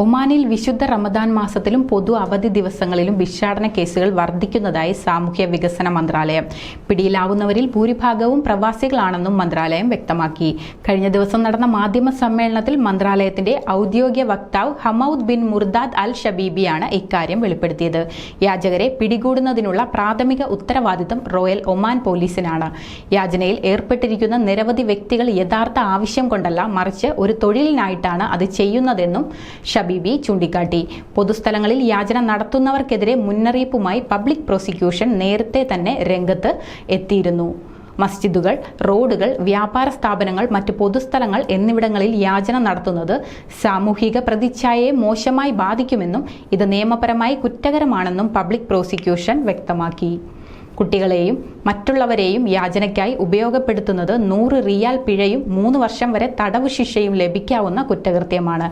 ഒമാനിൽ വിശുദ്ധ റമദാൻ മാസത്തിലും പൊതു അവധി ദിവസങ്ങളിലും ഭിക്ഷാടന കേസുകൾ വർദ്ധിക്കുന്നതായി സാമൂഹ്യ വികസന മന്ത്രാലയം. പിടിയിലാവുന്നവരിൽ ഭൂരിഭാഗവും പ്രവാസികളാണെന്നും മന്ത്രാലയം വ്യക്തമാക്കി. കഴിഞ്ഞ ദിവസം നടന്ന മാധ്യമ സമ്മേളനത്തിൽ മന്ത്രാലയത്തിന്റെ ഔദ്യോഗിക വക്താവ് ഹമൌദ് ബിൻ മുർദാദ് അൽ ഷബീബിയാണ് ഇക്കാര്യം വെളിപ്പെടുത്തിയത്. യാചകരെ പിടികൂടുന്നതിനുള്ള പ്രാഥമിക ഉത്തരവാദിത്തം റോയൽ ഒമാൻ പോലീസിനാണ്. യാചനയിൽ ഏർപ്പെട്ടിരിക്കുന്ന നിരവധി വ്യക്തികൾ യഥാർത്ഥ ആവശ്യം കൊണ്ടല്ല, മറിച്ച് ഒരു തൊഴിലിനായിട്ടാണ് അത് ചെയ്യുന്നതെന്നും ഷബീബി ചൂണ്ടിക്കാട്ടി. പൊതുസ്ഥലങ്ങളിൽ യാചന നടത്തുന്നവർക്കെതിരെ മുന്നറിയിപ്പുമായി പബ്ലിക് പ്രോസിക്യൂഷൻ നേരത്തെ തന്നെ രംഗത്ത് എത്തിയിരുന്നു. മസ്ജിദുകൾ, റോഡുകൾ, വ്യാപാര സ്ഥാപനങ്ങൾ, മറ്റ് പൊതുസ്ഥലങ്ങൾ എന്നിവിടങ്ങളിൽ യാചന നടത്തുന്നത് സാമൂഹിക പ്രതിച്ഛായയെ മോശമായി ബാധിക്കുമെന്നും ഇത് നിയമപരമായി കുറ്റകരമാണെന്നും പബ്ലിക് പ്രോസിക്യൂഷൻ വ്യക്തമാക്കി. കുട്ടികളെയും മറ്റുള്ളവരെയും യാചനയ്ക്കായി ഉപയോഗപ്പെടുത്തുന്നത് 100 റിയാൽ പിഴയും 3 വർഷം വരെ തടവ് ശിക്ഷയും ലഭിക്കാവുന്ന കുറ്റകൃത്യമാണ്.